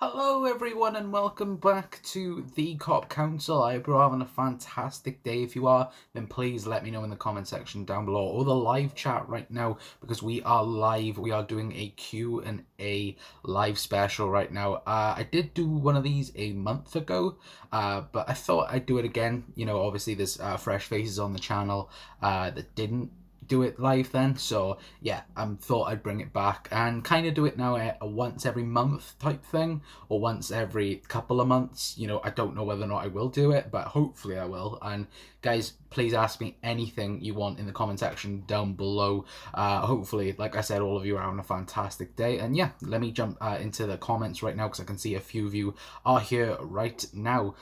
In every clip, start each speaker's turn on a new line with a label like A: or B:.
A: Hello, everyone, and welcome back to the Cop Council. I hope you're having a fantastic day. If you are, then please let me know in the comment section down below or the live chat right now because we are live. We are doing a Q&A live special right now. I did do one of these a month ago, but I thought I'd do it again. You know, obviously there's fresh faces on the channel that didn't do it live then, so yeah, I thought I'd bring it back and kind of do it now a once every month type thing, or once every couple of months. You know, I don't know whether or not I will do it, but hopefully I will. And guys, please ask me anything you want in the comment section down below. Hopefully, like I said, all of you are having a fantastic day. And yeah, let me jump into the comments right now because I can see a few of you are here right now.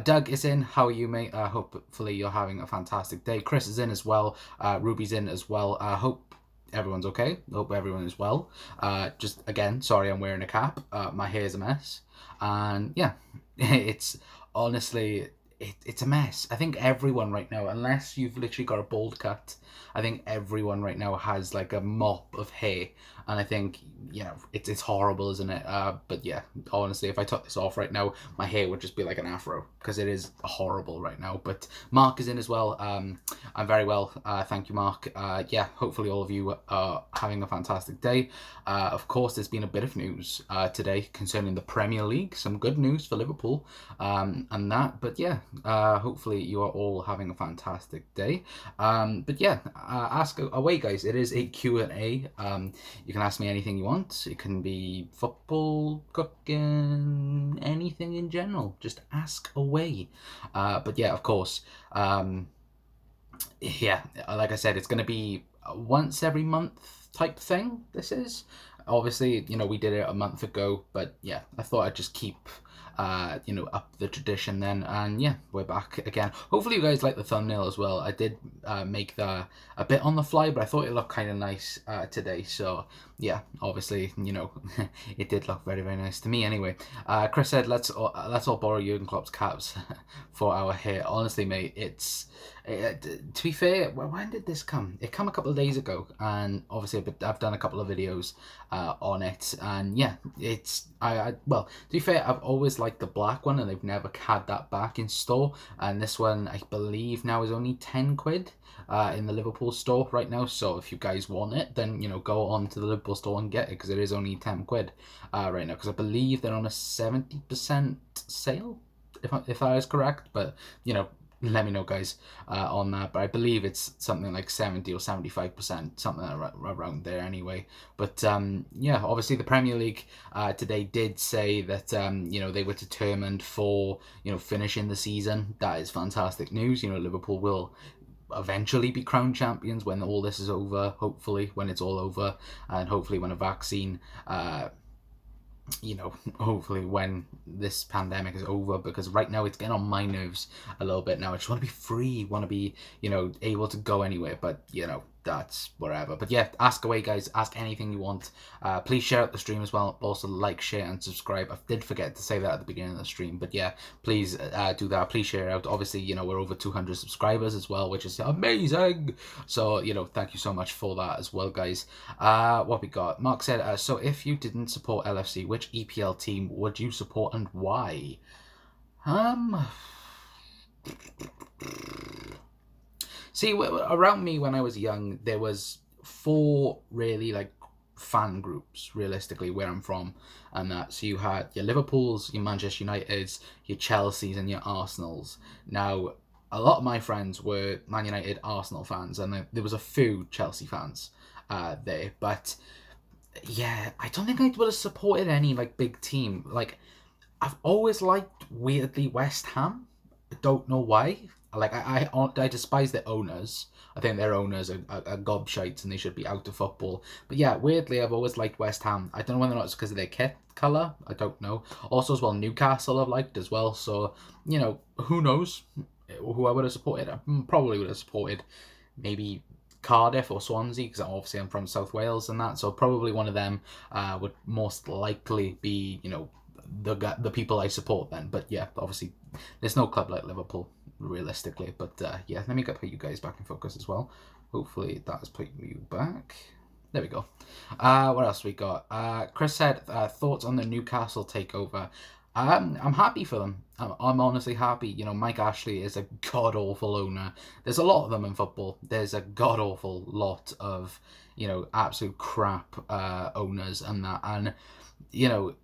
A: Doug is in. How are you, mate? Hopefully you're having a fantastic day. Chris is in as well. Ruby's in as well. Hope everyone's okay. Hope everyone is well. Just again, sorry I'm wearing a cap. My hair's a mess. And yeah, it's honestly, it's a mess. I think everyone right now, unless you've literally got a bald cut, I think everyone right now has like a mop of hair. And I think, yeah, it's horrible, isn't it? But yeah, honestly, if I took this off right now, my hair would just be like an afro because it is horrible right now. But Mark is in as well. I'm very well. Thank you, Mark. Yeah, hopefully all of you are having a fantastic day. Of course, there's been a bit of news today concerning the Premier League. Some good news for Liverpool and that. But yeah, hopefully you are all having a fantastic day. But yeah, ask away, guys. It is a Q&A. You can ask me anything you want. It can be football, cooking, anything in general. Just ask away. But yeah, of course. Yeah, like I said, it's going to be a once every month type thing. This is obviously, you know, we did it a month ago, but yeah, I thought I'd just keep you know, up the tradition then. And yeah, we're back again. Hopefully you guys like the thumbnail as well. I did make that a bit on the fly, but I thought it looked kind of nice today. So yeah, obviously, you know, it did look very, very nice to me anyway. Chris said, let's all borrow Jurgen Klopp's caps for our hair. Honestly, mate, it's to be fair, when did this come? It came a couple of days ago, and obviously I've done a couple of videos on it, and yeah, it's well, to be fair, I've always liked the black one, and they've never had that back in store, and this one I believe now is only 10 quid in the Liverpool store right now. So if you guys want it, then you know, go on to the Liverpool store and get it because it is only 10 quid right now, because I believe they're on a 70% sale, if that is correct. But you know, let me know, guys, on that. But I believe it's something like 70 or 75%, something around there anyway. But yeah, obviously the Premier League today did say that you know, they were determined for, you know, finishing the season. That is fantastic news. You know, Liverpool will eventually be crowned champions when all this is over, hopefully, when it's all over, and hopefully when a vaccine you know, hopefully when this pandemic is over, because right now it's getting on my nerves a little bit now. I just want to be free, want to be, you know, able to go anywhere, but you know, that's whatever. But yeah, ask away, guys. Ask anything you want. Please share out the stream as well. Also like, share, and subscribe. I did forget to say that at the beginning of the stream, but yeah, please do that. Please share out. Obviously, you know, we're over 200 subscribers as well, which is amazing. So you know, thank you so much for that as well, guys. What we got? Mark said, so if you didn't support LFC, which EPL team would you support and why? See, around me when I was young, there was four really like fan groups, realistically, where I'm from, and that. So you had your Liverpools, your Manchester Uniteds, your Chelseas, and your Arsenals. Now, a lot of my friends were Man United, Arsenal fans, and there was a few Chelsea fans there. But yeah, I don't think I would have supported any like big team. Like, I've always liked, weirdly, West Ham. I don't know why. Like, I despise their owners. I think their owners are gobshites and they should be out of football. But yeah, weirdly, I've always liked West Ham. I don't know whether or not it's because of their kit colour. I don't know. Also, as well, Newcastle I've liked as well. So, you know, who knows who I would have supported. I probably would have supported maybe Cardiff or Swansea, because obviously I'm from South Wales and that. So probably one of them would most likely be, you know, the people I support then. But yeah, obviously there's no club like Liverpool realistically. But yeah, let me put you guys back in focus as well. Hopefully that has put you back. There we go. What else we got? Chris said, thoughts on the Newcastle takeover. I'm happy for them. I'm honestly happy. You know, Mike Ashley is a god awful owner. There's a lot of them in football. There's a god awful lot of, you know, absolute crap owners and that. And, you know,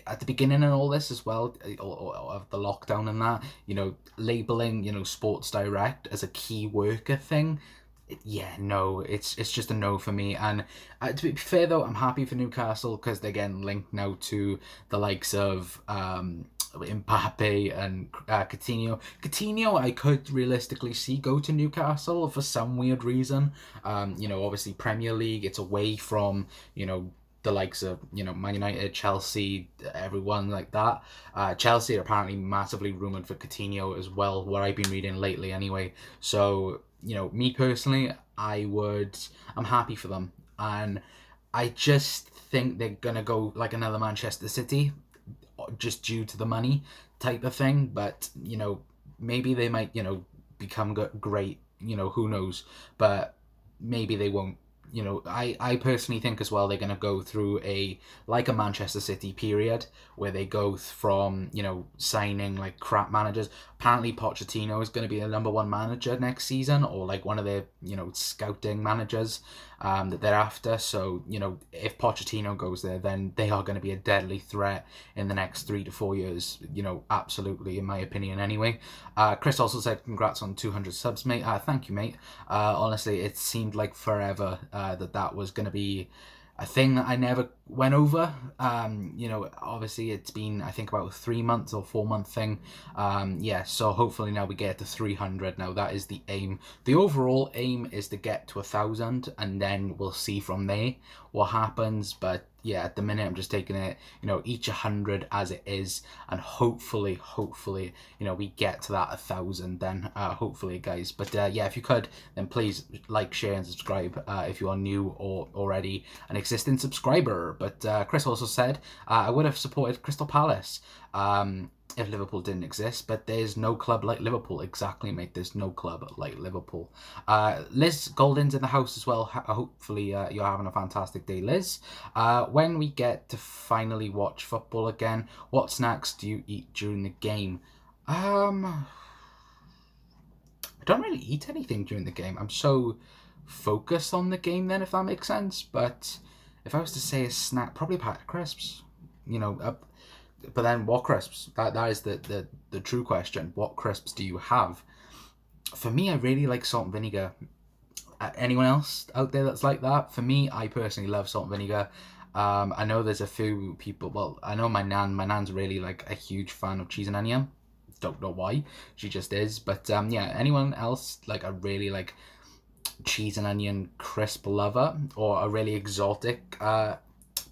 A: at the beginning and all this as well, of the lockdown and that, you know, labeling, you know, Sports Direct as a key worker thing, yeah, no, it's just a no for me. And to be fair though, I'm happy for Newcastle because they're getting linked now to the likes of Mbappe and Coutinho. Coutinho, I could realistically see go to Newcastle for some weird reason. You know, obviously Premier League, it's away from, you know, the likes of, you know, Man United, Chelsea, everyone like that. Chelsea are apparently massively rumoured for Coutinho as well, what I've been reading lately anyway. So, you know, me personally, I'm happy for them. And I just think they're going to go like another Manchester City, just due to the money type of thing. But, you know, maybe they might, you know, become great, you know, who knows. But maybe they won't. You know, I personally think as well they're going to go through like a Manchester City period where they go from, you know, signing like crap managers. Apparently Pochettino is going to be the number one manager next season, or like one of their, you know, scouting managers that they're after. So, you know, if Pochettino goes there, then they are going to be a deadly threat in the next 3 to 4 years, you know, absolutely, in my opinion anyway. Chris also said, congrats on 200 subs, mate. Thank you, mate. Honestly, it seemed like forever that was going to be a thing that I never went over. You know, obviously it's been, I think, about a 3 month or 4 month thing. Yeah, so hopefully now we get to 300. Now that is the aim. The overall aim is to get to 1,000, and then we'll see from there what happens. But yeah, at the minute I'm just taking it, you know, each 100 as it is, and hopefully, you know, we get to that 1,000 then, hopefully, guys. But yeah, if you could, then please like, share, and subscribe if you are new or already an existing subscriber. But Chris also said, I would have supported Crystal Palace if Liverpool didn't exist, but there's no club like Liverpool. Exactly, mate. There's no club like Liverpool. Liz Golden's in the house as well. Hopefully you're having a fantastic day, Liz. When we get to finally watch football again, what snacks do you eat during the game? I don't really eat anything during the game. I'm so focused on the game then, if that makes sense. But if I was to say a snack, probably a pack of crisps. You know, but then what crisps? That is the true question. What crisps do you have? For me, I really like salt and vinegar. Anyone else out there that's like that? For me, I personally love salt and vinegar. I know there's a few people. Well, I know my nan. My nan's really like a huge fan of cheese and onion. Don't know why. She just is. But yeah, anyone else like a really like cheese and onion crisp lover, or a really exotic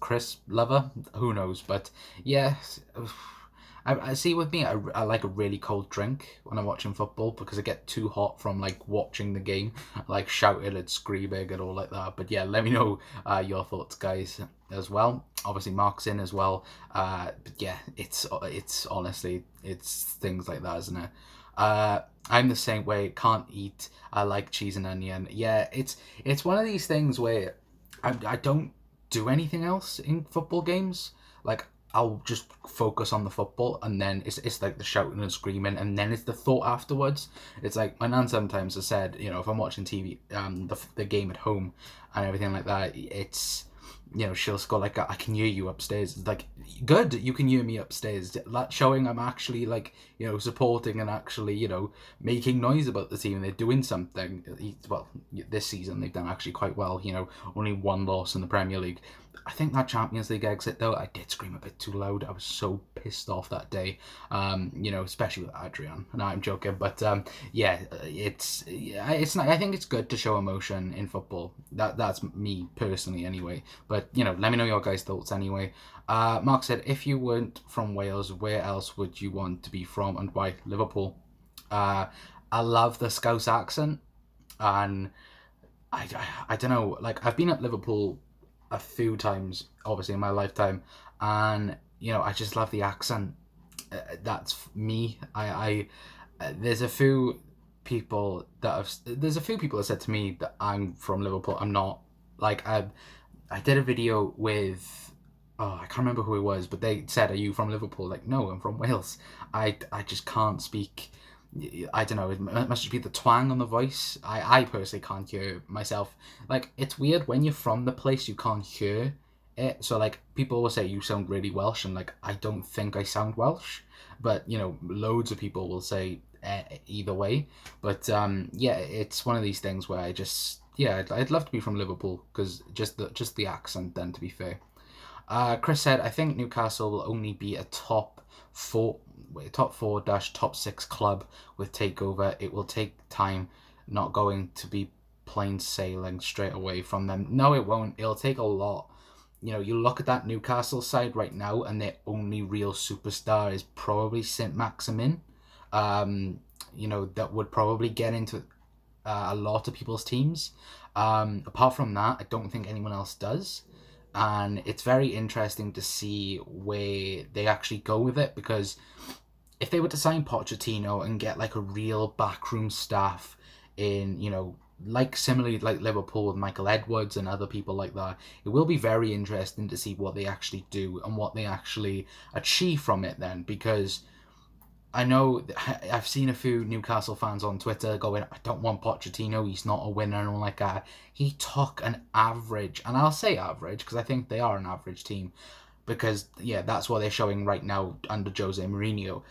A: crisp lover? Who knows? But yeah, I see with me, I like a really cold drink when I'm watching football because I get too hot from like watching the game, like shouting and screaming and all like that. But yeah, let me know your thoughts, guys, as well. Obviously, Mark's in as well. But yeah, it's honestly, it's things like that, isn't it? I'm the same way. Can't eat. I like cheese and onion. Yeah, it's one of these things where I don't do anything else in football games. Like, I'll just focus on the football, and then it's like the shouting and screaming, and then it's the thought afterwards. It's like my nan sometimes has said, you know, if I'm watching TV, the game at home and everything like that, it's, you know, she'll go like, I can hear you upstairs. It's like, good, you can hear me upstairs. That's showing I'm actually like, you know, supporting and actually, you know, making noise about the team. They're doing something. Well, this season they've done actually quite well. You know, only one loss in the Premier League. I think that Champions League exit though, I did scream a bit too loud. I was so pissed off that day. You know, especially with Adrian. No, I'm joking, but yeah, it's not. I think it's good to show emotion in football. That's me personally, anyway. But you know, let me know your guys' thoughts anyway. Mark said, if you weren't from Wales, where else would you want to be from, and why? Liverpool. I love the Scouse accent, and I don't know. Like, I've been at Liverpool a few times, obviously, in my lifetime, and you know, I just love the accent. That's me. I there's a few people that there's a few people that said to me that I'm from Liverpool. I'm not. Like, I did a video with, oh, I can't remember who it was, but they said, "Are you from Liverpool?" Like, no, I'm from Wales. I just can't speak. I don't know. It must just be the twang on the voice. I personally can't hear myself. Like, it's weird when you're from the place, you can't hear it. So like, people will say you sound really Welsh, and like, I don't think I sound Welsh, but loads of people will say either way. But yeah, it's one of these things where I just, yeah, I'd love to be from Liverpool, because just the accent. Then, to be fair, Chris said, I think Newcastle will only be a top four dash top six club with takeover. It will take time, not going to be plain sailing straight away from them. No, it won't. It'll take a lot. You look at that Newcastle side right now, and their only real superstar is probably Saint Maximin. That would probably get into a lot of people's teams. Apart from that, I don't think anyone else does. And it's very interesting to see where they actually go with it, because if they were to sign Pochettino and get like a real backroom staff in, like similarly like Liverpool with Michael Edwards and other people like that, it will be very interesting to see what they actually do and what they actually achieve from it then. Because I know I've seen a few Newcastle fans on Twitter going, I don't want Pochettino, he's not a winner, and all like that. He took an average, and I'll say average because I think they are an average team, because yeah, that's what they're showing right now under Jose Mourinho.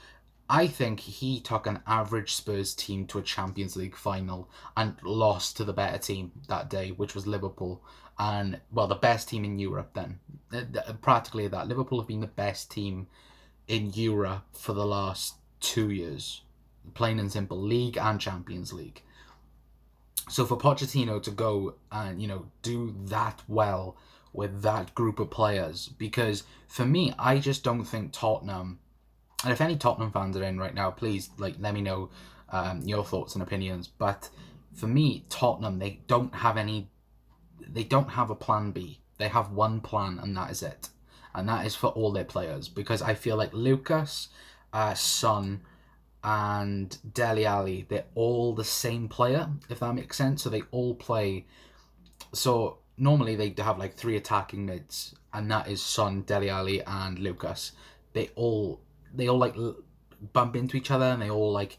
A: I think he took an average Spurs team to a Champions League final and lost to the better team that day, which was Liverpool. And, well, the best team in Europe then. Practically that. Liverpool have been the best team in Europe for the last 2 years. Plain and simple. League and Champions League. So for Pochettino to go and, do that well with that group of players, because for me, I just don't think Tottenham, and if any Tottenham fans are in right now, please let me know your thoughts and opinions. But for me, Tottenham, they don't have a plan B. They have one plan, and that is it. And that is for all their players. Because I feel like Lucas, Son, and Dele Alli, they're all the same player, if that makes sense. So they all play. So normally they have like 3 attacking mids, and that is Son, Dele Alli, and Lucas. They all like bump into each other, and they all like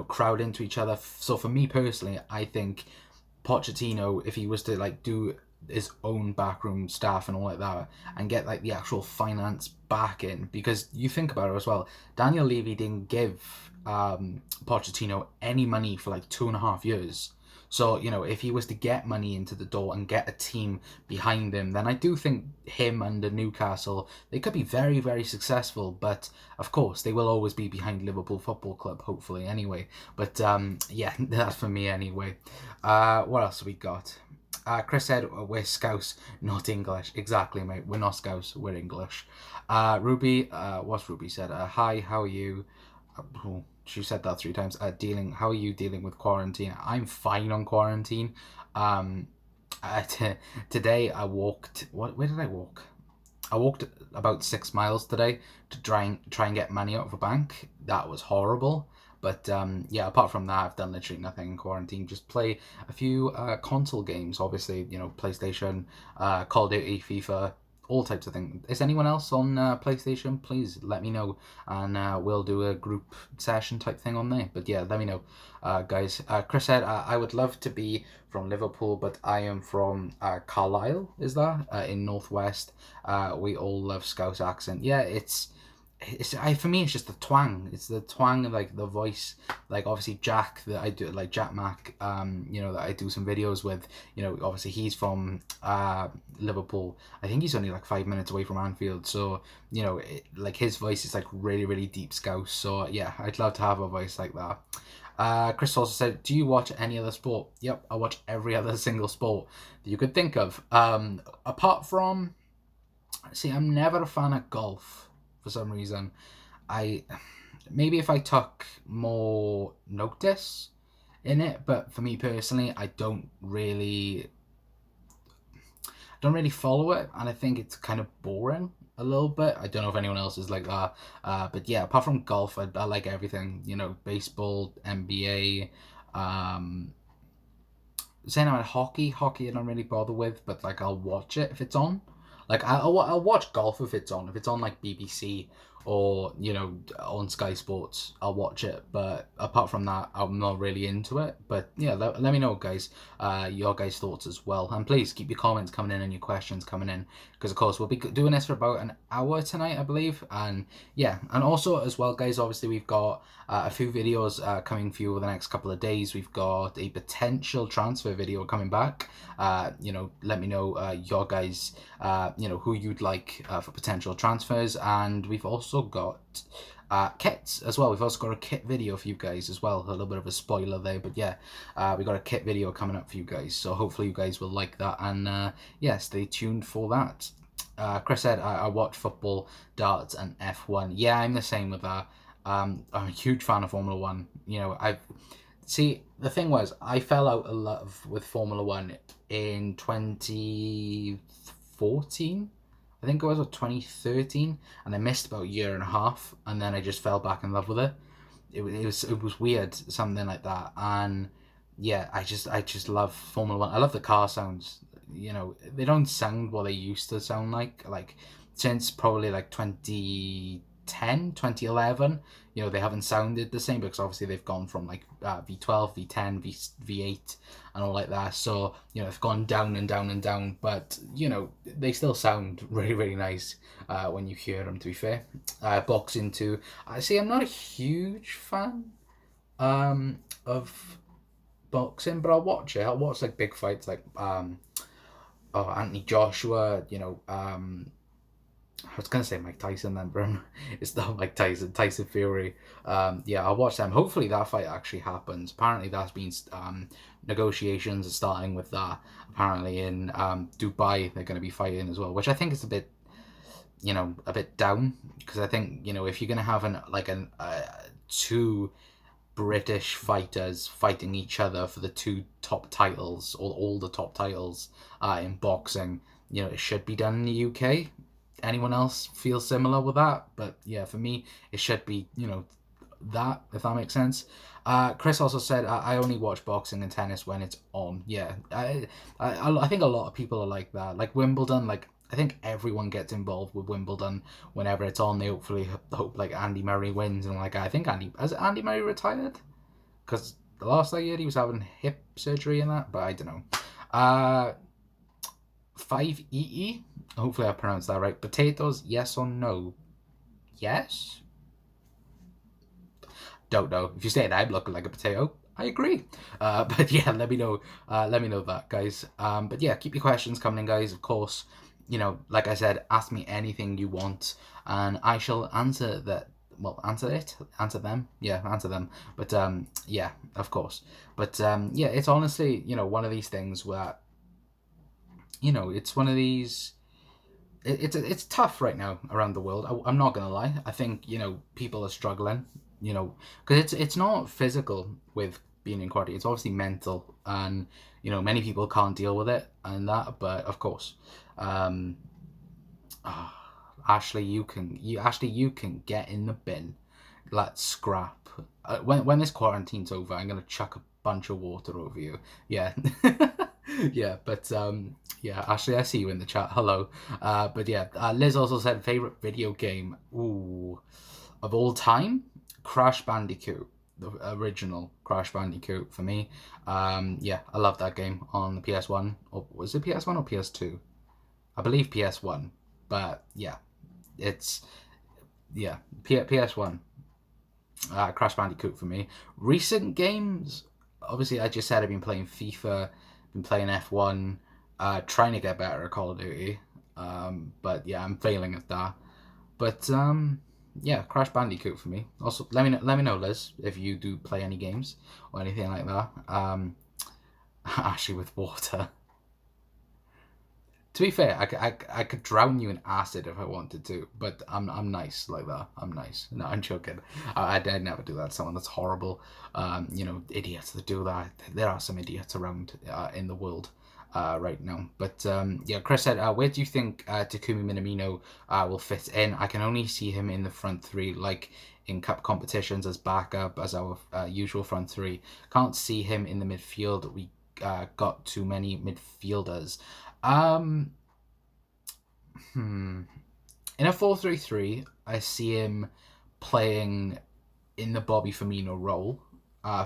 A: crowd into each other. So for me personally, I think Pochettino, if he was to like do his own backroom staff and all like that, and get like the actual finance back in, because you think about it as well, Daniel Levy didn't give Pochettino any money for like 2.5 years. So, if he was to get money into the door and get a team behind him, then I do think him under Newcastle, they could be very, very successful. But, of course, they will always be behind Liverpool Football Club, hopefully, anyway. But, yeah, that's for me anyway. What else have we got? Chris said, we're Scouse, not English. Exactly, mate. We're not Scouse, we're English. Ruby, what's Ruby said? Hi, how are you? She said that 3 times. How are you dealing with quarantine? I'm fine on quarantine. Today I walked. Where did I walk? I walked about 6 miles today to try and get money out of a bank. That was horrible. But yeah, apart from that, I've done literally nothing in quarantine. Just play a few console games. Obviously, PlayStation, Call of Duty, FIFA, all types of things. Is anyone else on PlayStation? Please let me know, and we'll do a group session type thing on there. But yeah, let me know, guys. Chris said, I would love to be from Liverpool, but I am from Carlisle, is that? In Northwest. We all love Scouse accent. Yeah, for me, it's just the twang. It's the twang of like the voice. Like obviously Jack, that I do, like Jack Mack, that I do some videos with. Obviously he's from Liverpool. I think he's only like 5 minutes away from Anfield. So like his voice is like really, really deep Scouse. So yeah, I'd love to have a voice like that. Chris also said, do you watch any other sport? Yep, I watch every other single sport that you could think of. Apart from, I'm never a fan of golf. For some reason, maybe if I took more notice in it, but for me personally, I don't really follow it, and I think it's kind of boring a little bit. I don't know if anyone else is like that, but yeah, apart from golf, I like everything. Baseball, NBA, Saying about hockey I don't really bother with, but like I'll watch it if it's on. Like I'll watch golf if it's on. If it's on like BBC or on Sky Sports, I'll watch it. But apart from that, I'm not really into it. But yeah, let me know, guys, your guys' thoughts as well, and please keep your comments coming in and your questions coming in, because of course we'll be doing this for about an hour tonight, I believe. And yeah, and also as well, guys, obviously we've got a few videos coming for you over the next couple of days. We've got a potential transfer video coming back. Let me know your guys, who you'd like for potential transfers. And we've also got kits as well. We've also got a kit video for you guys as well. A little bit of a spoiler there, but yeah, we got a kit video coming up for you guys. So hopefully you guys will like that. And yeah, stay tuned for that. Chris said, I watch football, darts, and F1. Yeah, I'm the same with that. I'm a huge fan of Formula One. The thing was, I fell out of love with Formula One in 2014. I think it was, or 2013, and I missed about a year and a half, and then I just fell back in love with it. It was weird, something like that. And yeah, I just love Formula One. I love the car sounds. They don't sound what they used to sound like since probably like 2010, 2011. They haven't sounded the same, because obviously they've gone from like V12, V10, V8 and all like that. So they've gone down and down and down, but they still sound really, really nice when you hear them, to be fair. Boxing too. I'm not a huge fan of boxing, but I'll watch it. I'll watch like big fights, like Anthony Joshua. I was gonna say Mike Tyson then, but it's not Mike Tyson. Tyson Fury. Yeah, I'll watch them. Hopefully that fight actually happens. Apparently that's been negotiations are starting with that. Apparently in Dubai they're going to be fighting as well, which I think is a bit down, because I think if you're gonna have two British fighters fighting each other for the two top titles, or all the top titles in boxing, it should be done in the UK. Anyone else feel similar with that? But yeah, for me, it should be, that, if that makes sense. Chris also said, I only watch boxing and tennis when it's on. Yeah, I think a lot of people are like that. Like Wimbledon, like I think everyone gets involved with Wimbledon whenever it's on. They hopefully hope like Andy Murray wins, and like I think has Andy Murray retired? Because the last I heard he was having hip surgery and that, but I don't know. 5EE. Hopefully I pronounced that right. Potatoes, yes or no? Yes? Don't know. If you say that I'm looking like a potato, I agree. But yeah, let me know. Let me know that, guys. But yeah, keep your questions coming in, guys. Of course, like I said, ask me anything you want, and I shall answer that. Well, answer them. Yeah, answer them. But yeah, of course. But yeah, it's honestly, one of these things where, it's one of these. It's tough right now around the world. I'm not gonna lie. I think people are struggling. Because it's not physical with being in quarantine. It's obviously mental, and many people can't deal with it and that. But of course, Ashley, you can get in the bin. Let's scrap. When this quarantine's over, I'm gonna chuck a bunch of water over you. Yeah. Yeah, but yeah, Ashley, I see you in the chat. Hello. But yeah, Liz also said favorite video game. Ooh, of all time, Crash Bandicoot, the original Crash Bandicoot for me. Yeah, I love that game on the PS1. Or was it PS1 or PS2? I believe PS1. But yeah, it's PS1. Crash Bandicoot for me. Recent games, obviously, I just said I've been playing FIFA. Been playing F1, trying to get better at Call of Duty, but yeah, I'm failing at that. But yeah, Crash Bandicoot for me. Also, let me know, Liz, if you do play any games or anything like that. Actually, with water. To be fair, I could drown you in acid if I wanted to, but I'm nice like that. I'm nice. No, I'm joking. I'd never do that to someone. That's horrible. Idiots that do that. There are some idiots around in the world. right now. But yeah, Chris said, where do you think Takumi Minamino will fit in? I can only see him in the front three, like in cup competitions as backup, as our usual front three. Can't see him in the midfield. We got too many midfielders. Um, hmm. In a 4-3-3, I see him playing in the Bobby Firmino role.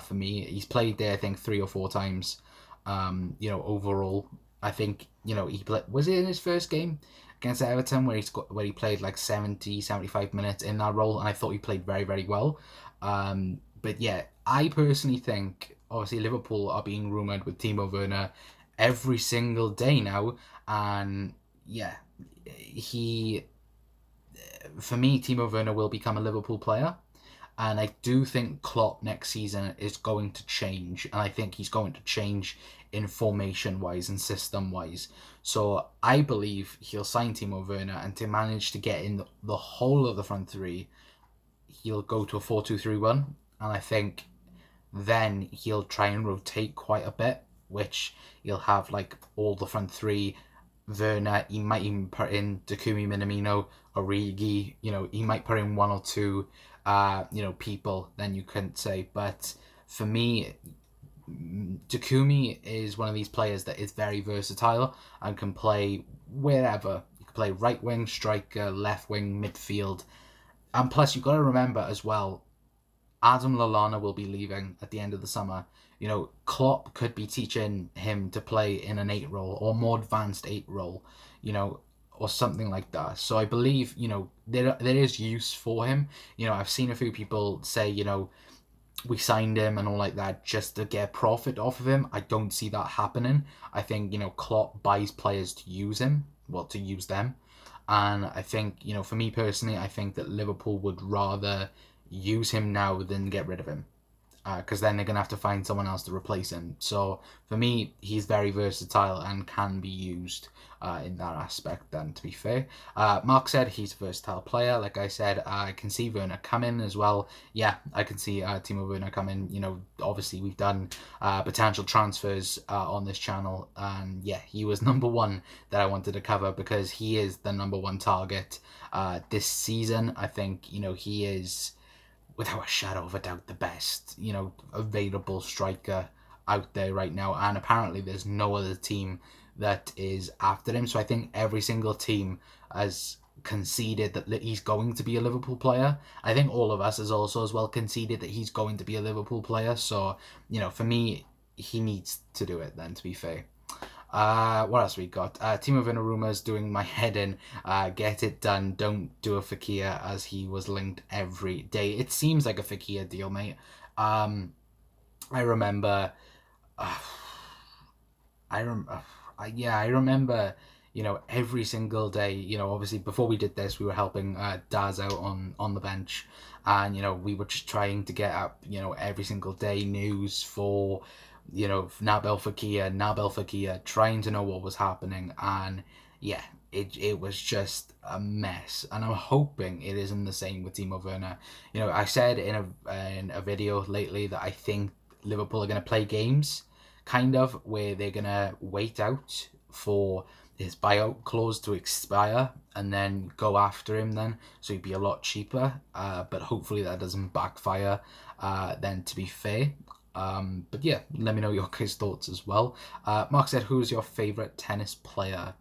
A: For me, he's played there I think 3 or 4 times. Overall, I think he played. Was it in his first game against Everton where he played like 70, 75 minutes in that role, and I thought he played very very well. But yeah, I personally think obviously Liverpool are being rumored with Timo Werner every single day now, and yeah, he for me Timo Werner will become a Liverpool player. And I do think Klopp next season is going to change. And I think he's going to change in formation-wise and system-wise. So I believe he'll sign Timo Werner. And to manage to get in the whole of the front three, he'll go to a 4-2-3-1. And I think then he'll try and rotate quite a bit, which he'll have like all the front three. Werner, he might even put in Takumi Minamino, Origi, he might put in one or two people, then you couldn't say. But for me, Takumi is one of these players that is very versatile and can play wherever. You can play right wing, striker, left wing, midfield. And plus, you've got to remember as well, Adam Lallana will be leaving at the end of the summer. Klopp could be teaching him to play in an 8 role or more advanced 8 role, or something like that. So I believe, there is use for him. I've seen a few people say, we signed him and all like that just to get profit off of him. I don't see that happening. I think, Klopp buys players to use him, to use them. And I think, for me personally, I think that Liverpool would rather use him now than get rid of him, because then they're going to have to find someone else to replace him. So for me, he's very versatile and can be used in that aspect then, to be fair. Mark said he's a versatile player. Like I said, I can see Werner coming as well. Yeah, I can see Timo Werner coming. Obviously we've done potential transfers on this channel, and yeah, he was number one that I wanted to cover because he is the number one target this season. I think, he is, without a shadow of a doubt, the best, available striker out there right now. And apparently there's no other team that is after him. So I think every single team has conceded that he's going to be a Liverpool player. I think all of us has also as well conceded that he's going to be a Liverpool player. So, for me, he needs to do it then, to be fair. What else we got? Timo Werner rumours doing my head in. Get it done. Don't do a Fekir as he was linked every day. It seems like a Fekir deal, mate. I remember. I remember. Every single day. Obviously before we did this, we were helping Daz out on the bench, and we were just trying to get up. Every single day news for. Nabil Fekir, trying to know what was happening, and yeah, it was just a mess. And I'm hoping it isn't the same with Timo Werner. I said in a video lately that I think Liverpool are going to play games, kind of, where they're going to wait out for his buyout clause to expire and then go after him then, so he'd be a lot cheaper, but hopefully that doesn't backfire then, to be fair. But yeah, let me know your guys' thoughts as well. Mark said, who's your favourite tennis player?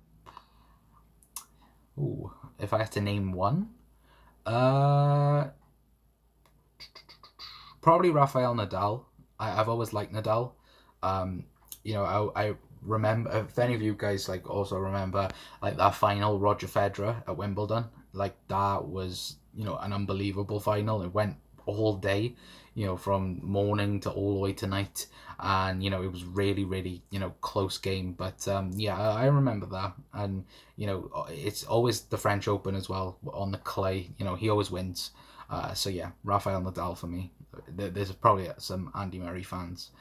A: Ooh, if I had to name one, probably Rafael Nadal. I've always liked Nadal. I remember, if any of you guys also remember that final, Roger Federer at Wimbledon, that was an unbelievable final. It went all day, from morning to all the way to night, and it was really really close game. But yeah, I remember that. And it's always the French Open as well on the clay. He always wins. So yeah, Rafael Nadal for me. There's probably some Andy Murray fans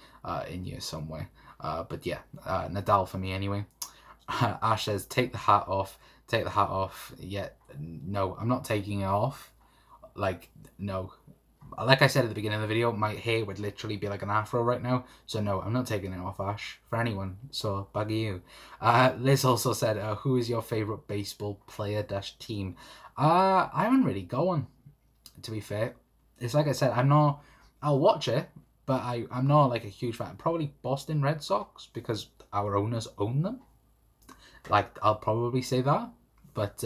A: in here somewhere, but yeah, Nadal for me anyway. Ash says, take the hat off. Yeah, no, I'm not taking it off. No, like I said at the beginning of the video, my hair would literally be like an afro right now. So no, I'm not taking it off, Ash, for anyone. So buggy you. Liz also said, who is your favorite baseball player dash team? I haven't really got one, to be fair. It's like I said, I'll watch it, but I'm not like a huge fan. Probably Boston Red Sox because our owners own them. Like, I'll probably say that. But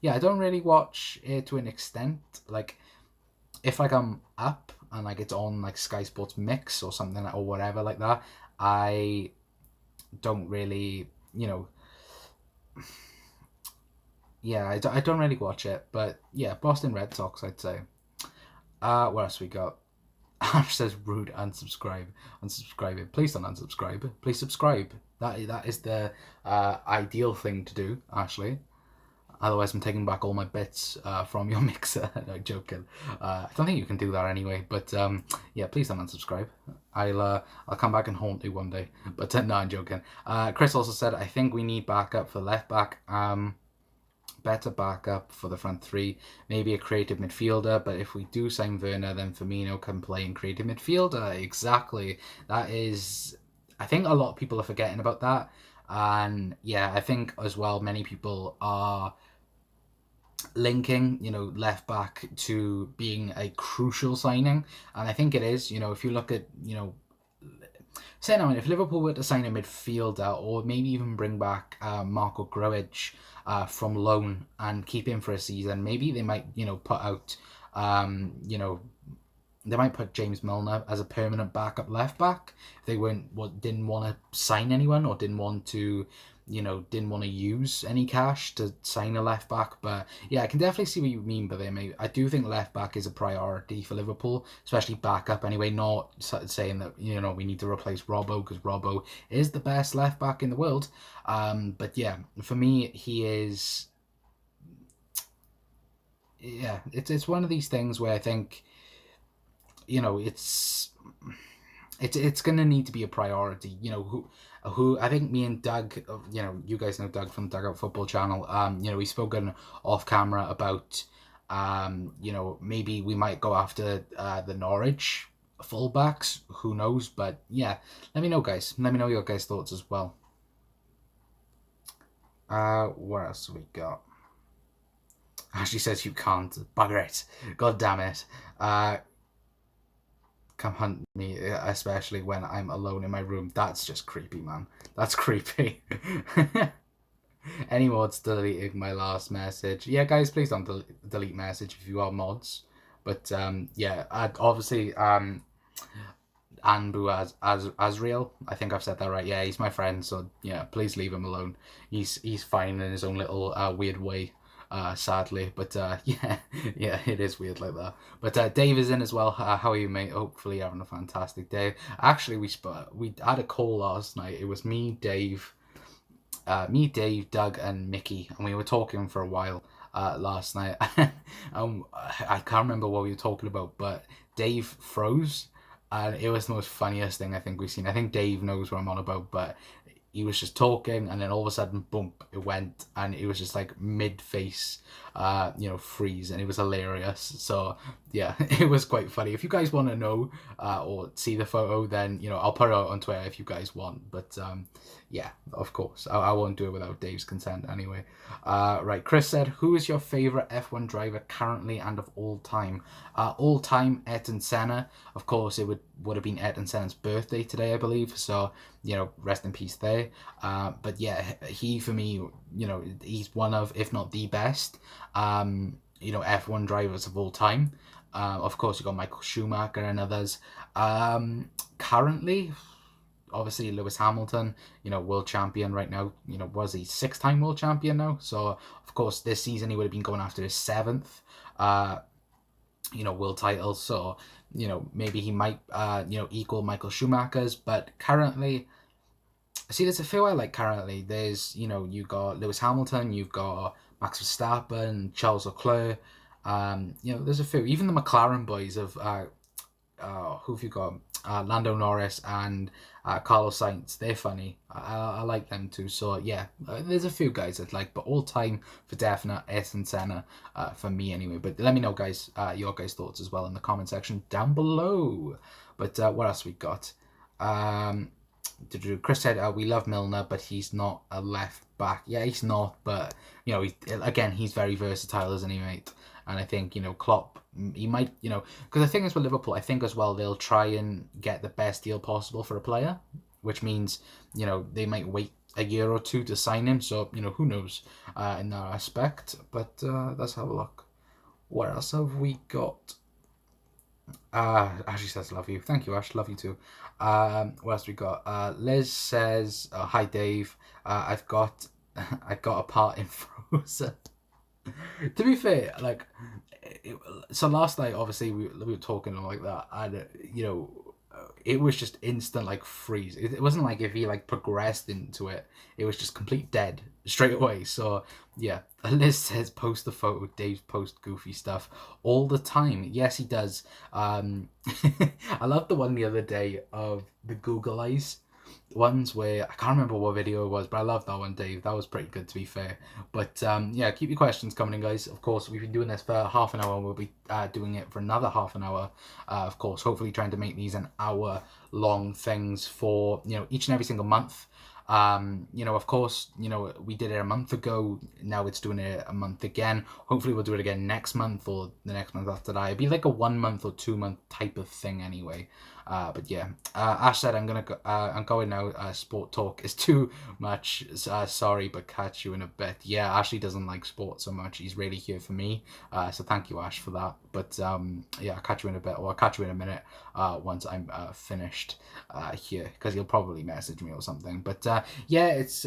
A: yeah, I don't really watch it to an extent. Like, if like I'm up and like it's on like Sky Sports Mix or something or whatever like that, I don't really, yeah, I don't really watch it. But yeah, Boston Red Sox, I'd say. What else we got? Ash says rude, unsubscribe. Unsubscribe. Please don't unsubscribe. Please subscribe. That is the ideal thing to do, Ashley. Otherwise, I'm taking back all my bits from your mixer. No, joking. I don't think you can do that anyway. But yeah, please don't unsubscribe. I'll come back and haunt you one day. But no, I'm joking. Chris also said, I think we need backup for left back. Better backup for the front three. Maybe a creative midfielder. But if we do sign Werner, then Firmino can play in creative midfielder. Exactly. That is. I think a lot of people are forgetting about that. And yeah, I think as well, many people are linking, left back to being a crucial signing. And I think it is, if you look at, say now, if Liverpool were to sign a midfielder or maybe even bring back Marco Grujic from loan and keep him for a season, maybe they might, put out, they might put James Milner as a permanent backup left back if they didn't want to sign anyone or didn't want to use any cash to sign a left back. But yeah, I can definitely see what you mean by them. I do think left back is a priority for Liverpool, especially backup anyway. Not saying that we need to replace Robbo, because Robbo is the best left back in the world. But yeah, for me, he is. Yeah, it's one of these things where I think it's gonna need to be a priority. Who I think me and Doug, you guys know Doug from the Dugout Football Channel. We've spoken off camera about, maybe we might go after the Norwich fullbacks. Who knows? But yeah, let me know, guys. Let me know your guys' thoughts as well. What else have we got? Ashley says you can't. Bugger it. God damn it. Come hunt me, especially when I'm alone in my room. That's just creepy, man. That's creepy. Any mods deleting my last message? Yeah, guys, please don't delete message if you are mods. But yeah, obviously Anbu Azriel. I think I've said that right. Yeah, he's my friend, so yeah, please leave him alone. He's fine in his own little weird way. Sadly, but yeah, it is weird like that. But Dave is in as well. How are you, mate? Hopefully you're having a fantastic day. Actually, we had a call last night. It was me, Dave, Doug, and Mickey, and we were talking for a while last night. I can't remember what we were talking about, but Dave froze, and it was the most funniest thing I think we've seen. I think Dave knows what I'm on about, but he was just talking, and then all of a sudden, boom, it went, and it was just like mid-face, freeze, and it was hilarious. So yeah, it was quite funny. If you guys want to know or see the photo, then I'll put it out on Twitter if you guys want. But yeah, of course, I won't do it without Dave's consent anyway. Right, Chris said, who is your favorite F1 driver currently and of all time? All time, Ayrton Senna. Of course, it would have been Ayrton Senna's birthday today, I believe. So rest in peace there. But yeah, he for me, he's one of, if not the best, F1 drivers of all time. Of course, you got Michael Schumacher and others. Currently, obviously Lewis Hamilton, world champion right now. Was he 6-time world champion now? So of course, this season he would have been going after his 7th, world title. So maybe he might, equal Michael Schumacher's. But currently, see, there's a few I like currently. There's, you got Lewis Hamilton, you've got Max Verstappen, Charles Leclerc. There's a few. Even the McLaren boys of, who have you got? Lando Norris and Carlos Sainz. They're funny. I like them too. So yeah, there's a few guys I'd like, but all time for definite Ayrton Senna for me anyway. But let me know, guys, your guys' thoughts as well in the comment section down below. But what else we got? Chris said, we love Milner, but he's not a left back. Yeah, he's not, but, you know, he's very versatile, isn't he, mate? And I think, you know, Klopp, he might, you know, because the thing is with Liverpool, I think as well, they'll try and get the best deal possible for a player, which means, you know, they might wait a year or two to sign him. So, you know, who knows in that aspect. But let's have a look. What else have we got? Ashley says, love you. Thank you, Ash. Love you too. What else we got? Liz says, hi, Dave. I've got a part in Frozen. To be fair, like, so last night, obviously, we were talking like that, and, you know, it was just instant, like, freeze. It wasn't like if he, like, progressed into it. It was just complete dead straight away. So, yeah. Liz says, post the photo. Dave post goofy stuff all the time. Yes, he does. I love the one the other day of the Google Eyes ones where I can't remember what video it was, but I love that one, Dave. That was pretty good, to be fair. But yeah, keep your questions coming in, guys. Of course, we've been doing this for half an hour, and we'll be doing it for another half an hour. Of course, hopefully trying to make these an hour-long things for, you know, each and every single month. You know, of course, you know, we did it a month ago. Now it's doing it a month again. Hopefully we'll do it again next month or the next month after that. It'd be like a 1 month or 2 month type of thing anyway. But yeah, Ash said, I'm going now. Sport talk is too much. Sorry, but catch you in a bit. Yeah, Ashley doesn't like sport so much. He's really here for me. So thank you, Ash, for that. But yeah, I'll catch you in a bit, or I'll catch you in a minute once I'm finished here, because he'll probably message me or something. But yeah, it's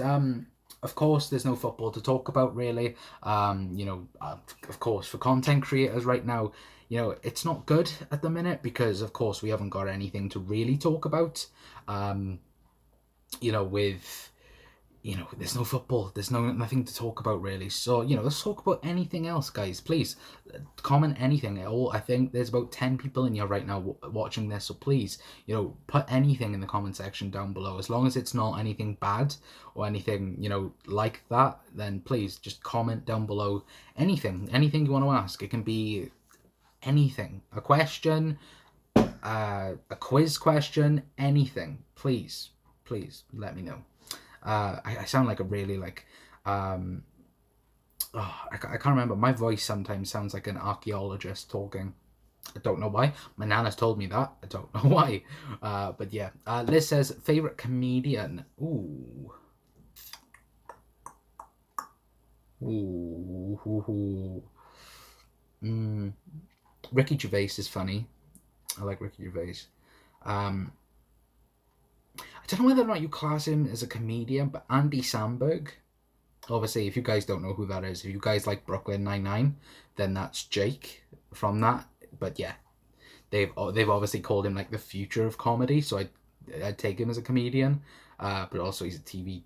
A: of course, there's no football to talk about, really. You know, of course, for content creators right now, you know, it's not good at the minute because, of course, we haven't got anything to really talk about. You know, there's no football. There's nothing to talk about, really. So, you know, let's talk about anything else, guys. Please, comment anything at all. I think there's about 10 people in here right now watching this. So please, you know, put anything in the comment section down below. As long as it's not anything bad or anything, you know, like that, then please just comment down below anything you want to ask. It can be anything, a question, a quiz question, anything. Please let me know. I sound like a really, like, I can't remember. My voice sometimes sounds like an archaeologist talking. I don't know why. My nana's told me that. I don't know why. But yeah. Liz says, favorite comedian. Ooh. Ricky Gervais is funny. I like Ricky Gervais. I don't know whether or not you class him as a comedian, but Andy Samberg. Obviously, if you guys don't know who that is, if you guys like Brooklyn Nine-Nine, then that's Jake from that. But yeah, they've obviously called him like the future of comedy, so I'd take him as a comedian. But also he's a TV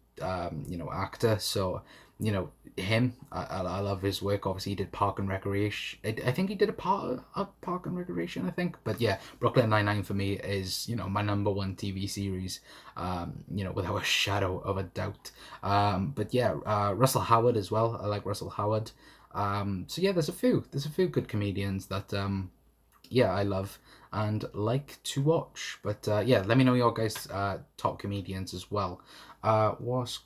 A: you know, actor, so you know him. I love his work. Obviously, he did Park and Recreation. I think he did a Park and Recreation, I think. But yeah, Brooklyn Nine-Nine for me is, you know, my #1 TV series. You know, without a shadow of a doubt. But yeah, Russell Howard as well. I like Russell Howard. So yeah, there's a few good comedians that yeah, I love and like to watch. But yeah, let me know your guys' top comedians as well. What's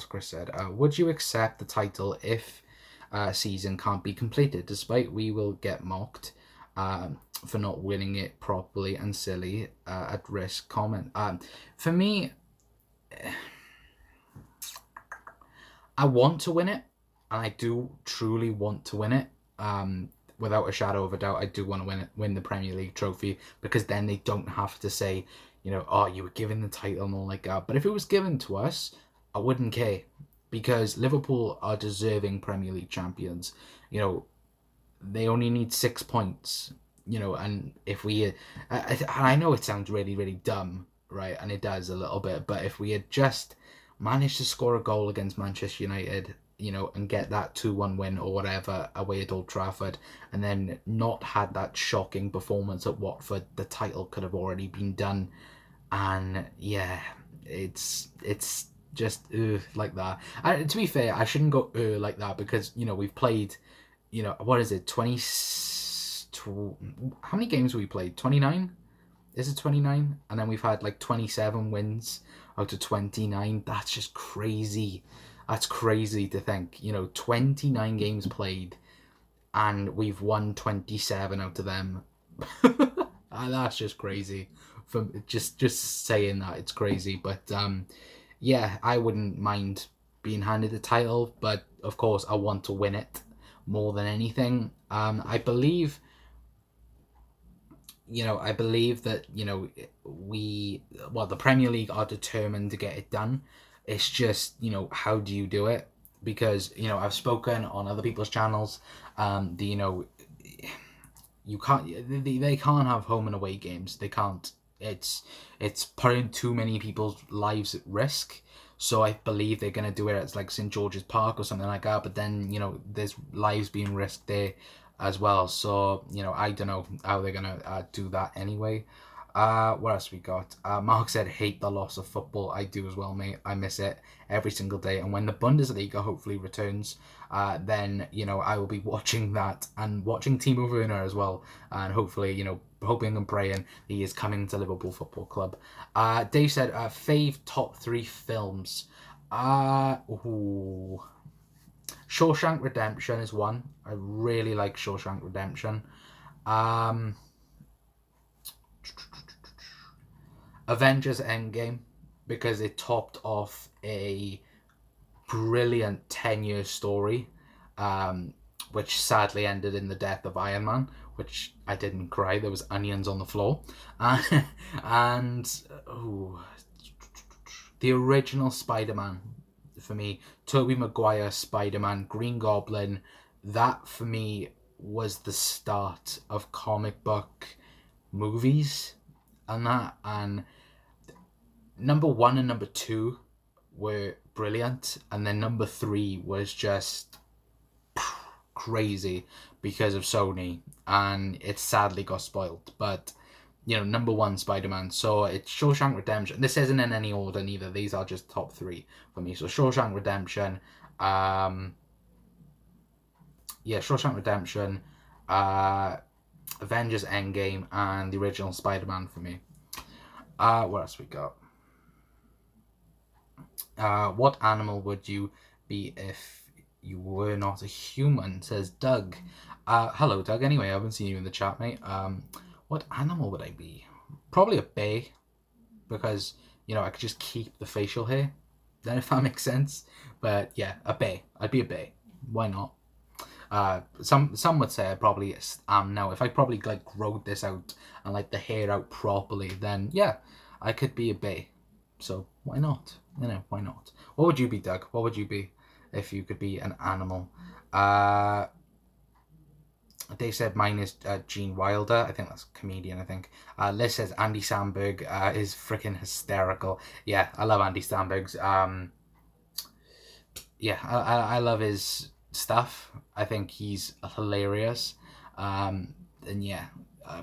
A: Chris said? Would you accept the title if season can't be completed, despite we will get mocked for not winning it properly and silly at risk comment? For me, I want to win it, and I do truly want to win it. Without a shadow of a doubt, I do want to win the Premier League trophy, because then they don't have to say, you know, oh, you were given the title and all like that. But if it was given to us, I wouldn't care, because Liverpool are deserving Premier League champions. You know, they only need 6 points, you know, and if we, I know it sounds really, really dumb, right? And it does a little bit, but if we had just managed to score a goal against Manchester United, and get that 2-1 win or whatever away at Old Trafford, and then not had that shocking performance at Watford, the title could have already been done. And yeah, it's just like that. To be fair, I shouldn't go like that, because we've played, what is it, 20, how many games have we played? 29? Is it 29? And then we've had like 27 wins out of 29. That's just crazy. That's crazy to think. 29 games played and we've won 27 out of them. That's just crazy. From just saying that, it's crazy. But yeah, I wouldn't mind being handed the title, but of course I want to win it more than anything. I believe that the Premier League are determined to get it done. It's just, how do you do it? Because I've spoken on other people's channels. You can't. They can't have home and away games. They can't. It's putting too many people's lives at risk. So I believe they're gonna do it at like St George's Park or something like that. But then there's lives being risked there as well. So I don't know how they're gonna do that anyway. What else we got? Mark said, hate the loss of football. I do as well, mate. I miss it every single day. And when the Bundesliga hopefully returns, then I will be watching that and watching Timo Werner as well. And hopefully, hoping and praying he is coming to Liverpool Football Club. Dave said, fave top 3 films. Shawshank Redemption is one. I really like Shawshank Redemption. Avengers Endgame, because it topped off a brilliant 10-year story, which sadly ended in the death of Iron Man, which I didn't cry. There was onions on the floor. And the original Spider-Man, for me, Tobey Maguire Spider-Man, Green Goblin, that for me was the start of comic book movies and that. And number 1 and number 2 were brilliant, and then number 3 was just crazy because of Sony, and it sadly got spoiled. But number 1 Spider-Man, so it's Shawshank Redemption. This isn't in any order neither, these are just top 3 for me. So Shawshank Redemption, Shawshank Redemption, Avengers Endgame, and the original Spider-Man for me. What else we got? What animal would you be if you were not a human, says Doug. Hello, Doug. Anyway, I haven't seen you in the chat, mate. What animal would I be? Probably a bear, because, I could just keep the facial hair, then, if that makes sense. But, yeah, a bear. I'd be a bear. Why not? Some would say I probably am now. If I probably, growed this out and, the hair out properly, then, yeah, I could be a bear. So, why not? Why not? What would you be, Doug? What would you be if you could be an animal? They said mine is Gene Wilder. I think that's a comedian, I think. Liz says Andy Samberg is freaking hysterical. Yeah, I love Andy Samberg's. Yeah, I love his stuff. I think he's hilarious. And yeah,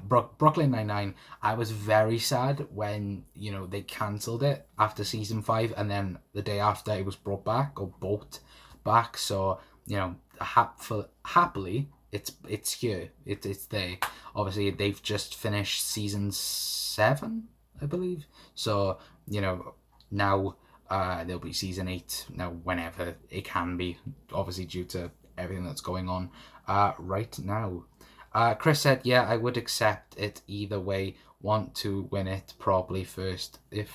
A: Brooklyn Nine-Nine, I was very sad when, they cancelled it after season 5, and then the day after it was brought back. So, happily, it's here. It's there. Obviously, they've just finished season 7, I believe. So, now there'll be season 8 now, whenever it can be, obviously due to everything that's going on right now. Chris said, yeah, I would accept it either way. Want to win it properly first. It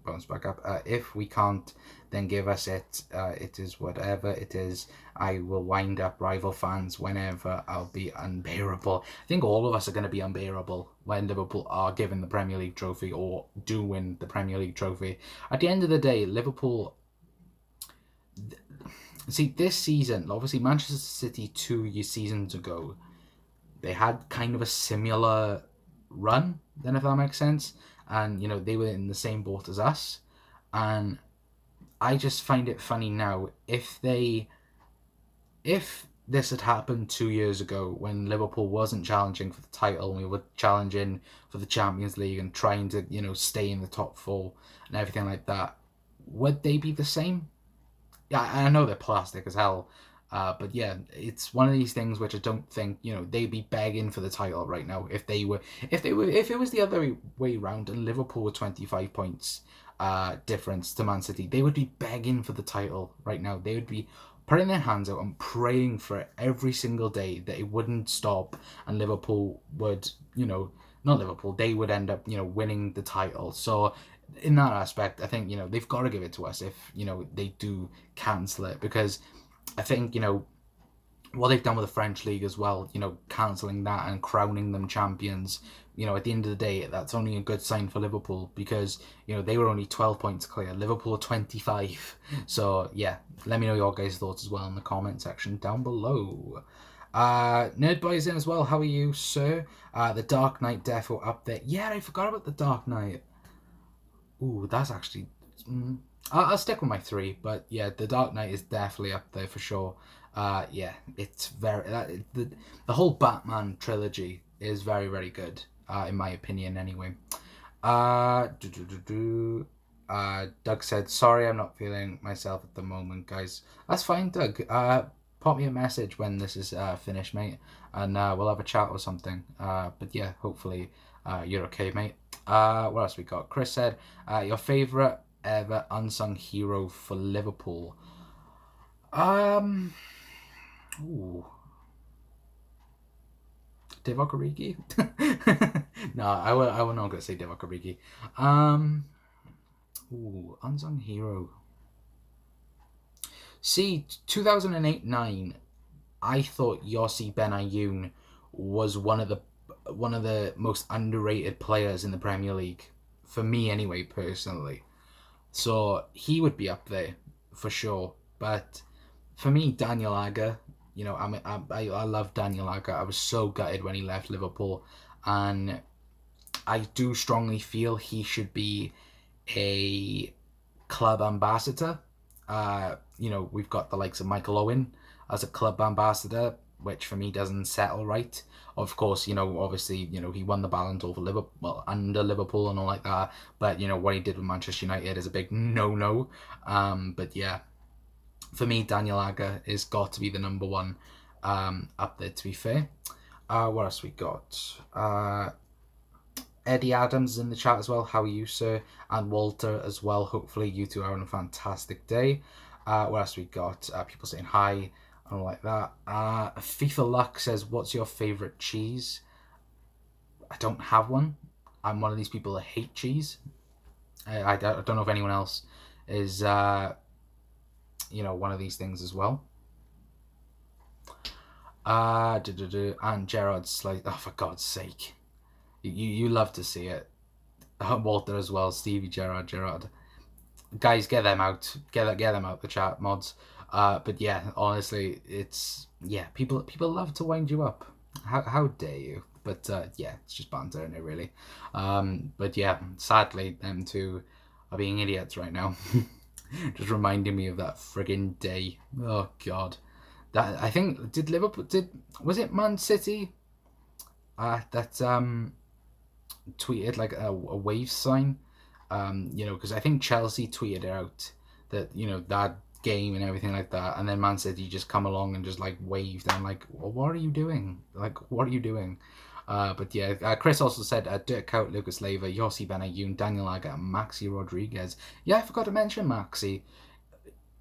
A: bounced back up. If we can't, then give us it. It is whatever it is. I will wind up rival fans whenever. I'll be unbearable. I think all of us are going to be unbearable when Liverpool are given the Premier League trophy, or do win the Premier League trophy. At the end of the day, Liverpool... See, this season, obviously Manchester City 2 seasons ago, they had kind of a similar run, then, if that makes sense. And, they were in the same boat as us. And I just find it funny now if this had happened 2 years ago when Liverpool wasn't challenging for the title and we were challenging for the Champions League and trying to, stay in the top four and everything like that, would they be the same? Yeah, I know they're plastic as hell, but yeah, it's one of these things which I don't think they'd be begging for the title right now if it was the other way round and Liverpool were 25 points difference to Man City, they would be begging for the title right now. They would be putting their hands out and praying for it every single day that it wouldn't stop and Liverpool would, not Liverpool, they would end up, winning the title. So in that aspect, I think, they've got to give it to us if, they do cancel it, because I think, what they've done with the French league as well, cancelling that and crowning them champions, at the end of the day, that's only a good sign for Liverpool, because, they were only 12 points clear. Liverpool are 25. So, yeah, let me know your guys' thoughts as well in the comment section down below. Nerd Boy's in as well. How are you, sir? The Dark Knight defo up there. Yeah, I forgot about the Dark Knight. Ooh, that's actually... I'll stick with my 3, but yeah, the Dark Knight is definitely up there for sure. Yeah, it's very... the whole Batman trilogy is very, very good, in my opinion, anyway. Doug said, sorry, I'm not feeling myself at the moment, guys. That's fine, Doug. Pop me a message when this is finished, mate, and we'll have a chat or something. But yeah, hopefully you're okay, mate. What else we got? Chris said, your favourite ever unsung hero for Liverpool? Ooh. Divock Origi? No, I will not going to say Divock Origi. Ooh, unsung hero. See, 2008-9, I thought Yossi Benayoun was one of the most underrated players in the Premier League, for me anyway, personally. So he would be up there for sure. But for me, Daniel Agger, I love Daniel Agger. I was so gutted when he left Liverpool, and I do strongly feel he should be a club ambassador. We've got the likes of Michael Owen as a club ambassador, which for me doesn't settle right. Of course, obviously, he won the Ballon d'Or for Liverpool, under Liverpool and all like that. But, what he did with Manchester United is a big no-no. But yeah, for me, Daniel Agger has got to be the number one up there, to be fair. What else we got? Eddie Adams is in the chat as well. How are you, sir? And Walter as well. Hopefully you two are having a fantastic day. What else we got? People saying hi and all like that. FIFA Luck says, what's your favourite cheese? I don't have one. I'm one of these people that hate cheese. I don't know if anyone else is, one of these things as well. And Gerard's like, oh, for God's sake. You love to see it. Walter as well, Stevie, Gerard. Guys, get them out. Get them out the chat, mods. But yeah, honestly, it's... Yeah, people love to wind you up. How dare you? But yeah, it's just banter, isn't it, really? But yeah, sadly, them two are being idiots right now. Just reminding me of that friggin' day. Oh, God. That, I think, was it Man City? That tweeted like a wave sign, because I think Chelsea tweeted out that that game and everything like that, and then Man City just come along and just like waved. I'm like, well, what are you doing? Like, what are you doing? But yeah, Chris also said Dirk Kuyt, Lucas Leiva, Yossi Benayoun, Daniel Agger, and Maxi Rodriguez. Yeah, I forgot to mention Maxi.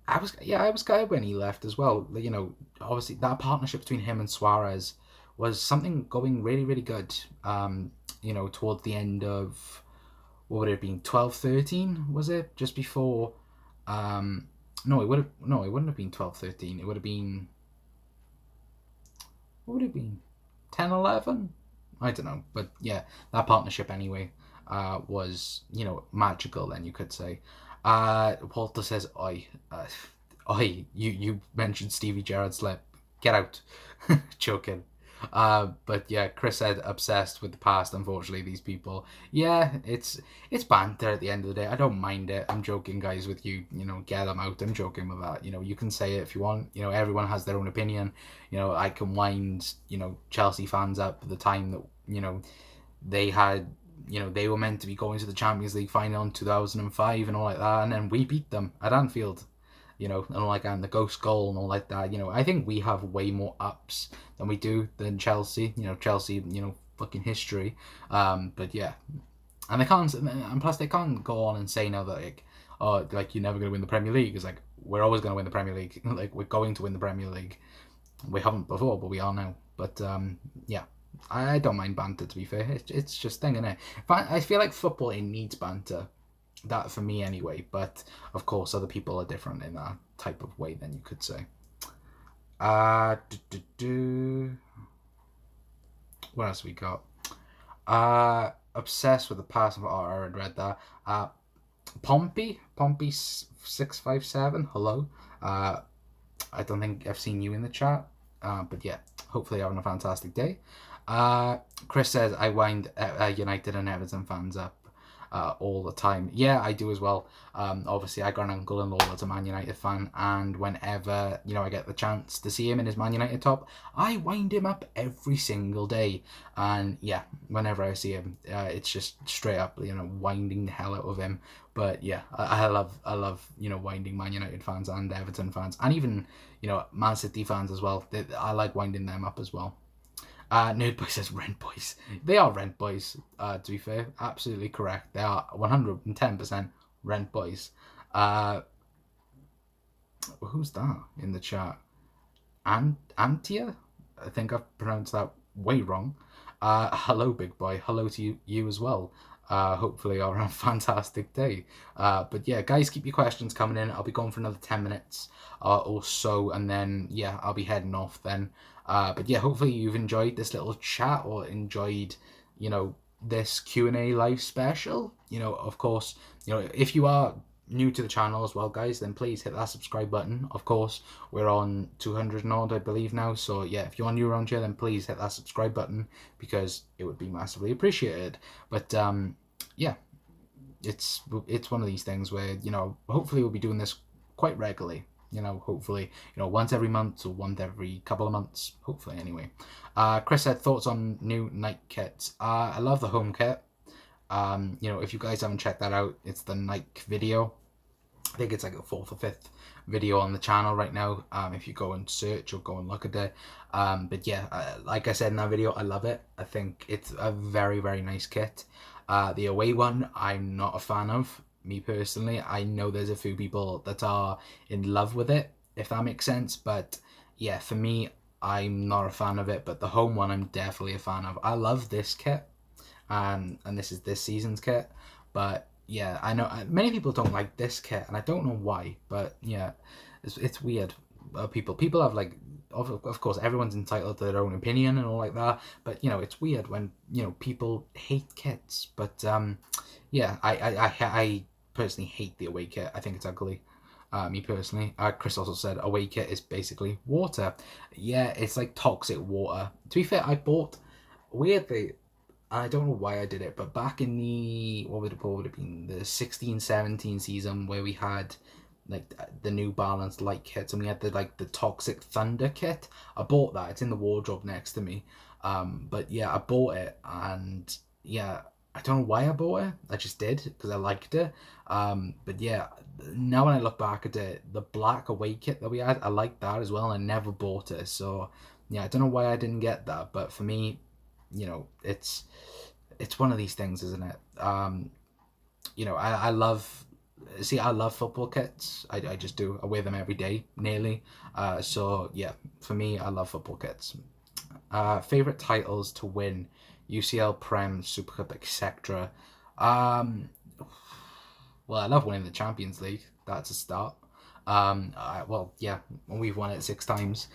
A: I was gutted when he left as well. Obviously that partnership between him and Suarez was something going really, really good. Towards the end of, what would it have been, 12-13, was it? Just before, no, it wouldn't have been 12-13. It would have been, what would it have been, 10-11? I don't know. But yeah, that partnership anyway was, magical then, you could say. Walter says, oi, you mentioned Stevie Gerrard's lip. Get out. Joking. But yeah, Chris said obsessed with the past. Unfortunately, these people. Yeah, it's banter at the end of the day. I don't mind it. I'm joking, guys, with you. You know, get them out. I'm joking with that. You know, you can say it if you want. You know, everyone has their own opinion. You know, I can wind Chelsea fans up the time that they had. They were meant to be going to the Champions League final in 2005 and all like that, and then we beat them at Anfield. And all like that, and the ghost goal and all like that. I think we have way more ups than we do than Chelsea. Chelsea, fucking history. But yeah, and they can't, and plus they can't go on and say now that like you're never going to win the Premier League. It's like we're always going to win the Premier League. Like we're going to win the Premier League. We haven't before, but we are now. But yeah. I don't mind banter, to be fair. It's just thing, innit? I feel like football, it needs banter. That for me anyway, but of course other people are different in that type of way, then you could say. What else we got? Obsessed with the past. I already read that. Pompey 657, hello. I don't think I've seen you in the chat, but yeah, hopefully you're having a fantastic day. Chris says I wind United and Everton fans up all the time. Yeah, I do as well. Obviously, I got an uncle-in-law that's a Man United fan, and whenever I get the chance to see him in his Man United top, I wind him up every single day. And yeah, whenever I see him, it's just straight up, winding the hell out of him. But yeah, I love winding Man United fans and Everton fans, and even Man City fans as well. I like winding them up as well. Nerdboy says Rent Boys. They are Rent Boys, to be fair. Absolutely correct. They are 110% Rent Boys. Who's that in the chat? Antia? I think I've pronounced that way wrong. Hello, big boy. Hello to you as well. Hopefully you're having a fantastic day. But yeah, guys, keep your questions coming in. I'll be going for another 10 minutes or so, and then yeah, I'll be heading off then. But yeah, hopefully you've enjoyed this little chat or enjoyed, this Q&A live special. Of course, if you are new to the channel as well, guys, then please hit that subscribe button. Of course, we're on 200 and odd, I believe now. So yeah, if you are new around here, then please hit that subscribe button because it would be massively appreciated. But yeah, it's one of these things where hopefully we'll be doing this quite regularly. Hopefully, once every month or once every couple of months, hopefully anyway. Chris said, thoughts on new Nike kits. I love the home kit. If you guys haven't checked that out, it's the Nike video. I think it's like the 4th or 5th video on the channel right now. If you go and search or go and look at it. But yeah, like I said in that video, I love it. I think it's a very, very nice kit. The away one, I'm not a fan of. Me personally, I know there's a few people that are in love with it, if that makes sense, but yeah, for me, I'm not a fan of it. But the home one, I'm definitely a fan of. I love this kit, and this is this season's kit, but yeah, I know many people don't like this kit, and I don't know why, but yeah, it's weird. People have like, of course, everyone's entitled to their own opinion and all like that, but it's weird when people hate kits. But yeah, I personally hate the away kit. I think it's ugly. Me personally. Chris also said away kit is basically water. Yeah, it's like toxic water. To be fair, I bought, weirdly, I don't know why I did it, but back in the, what would it have been, the 16-17 season, where we had like the New Balance light kits, and we had the Toxic Thunder kit. I bought that. It's in the wardrobe next to me. But yeah, I bought it, and yeah, I don't know why I bought it. I just did because I liked it. But yeah, now when I look back at it, the black away kit that we had, I liked that as well, and I never bought it. So yeah, I don't know why I didn't get that, but for me, it's one of these things, isn't it? I love football kits. I just do. I wear them every day, nearly. So yeah, for me, I love football kits. Favorite titles to win: UCL, Prem, Super Cup, etc. Well, I love winning the Champions League. That's a start. Well, yeah, we've won it 6 times.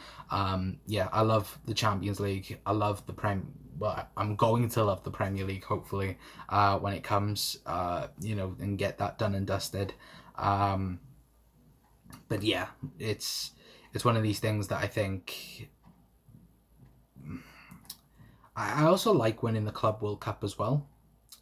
A: Yeah, I love the Champions League. I love the Well, I'm going to love the Premier League, hopefully, when it comes, and get that done and dusted. But yeah, it's one of these things that I think I also like winning the Club World Cup as well,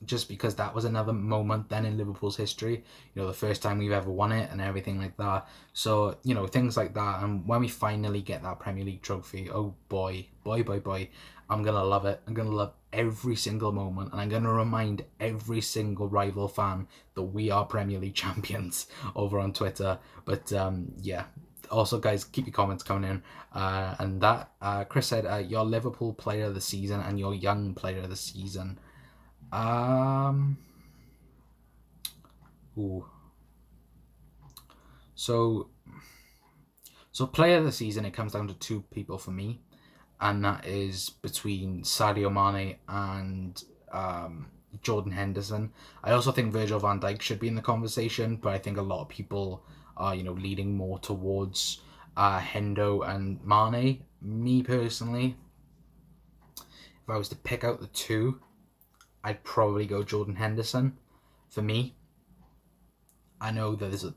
A: just because that was another moment then in Liverpool's history. You know, the first time we've ever won it and everything like that. So, you know, things like that. And when we finally get that Premier League trophy, oh boy, boy, I'm going to love it. I'm going to love every single moment. And I'm going to remind every single rival fan that we are Premier League champions over on Twitter. But yeah. Also, guys, keep your comments coming in. And that, Chris said, your Liverpool player of the season and your young player of the season. Ooh. So player of the season, it comes down to two people for me, and that is between Sadio Mane and Jordan Henderson. I also think Virgil van Dijk should be in the conversation, but I think a lot of people are, you know, leading more towards Hendo and Mane. Me personally, if I was to pick out the two, I'd probably go Jordan Henderson. For me, I know that there's a.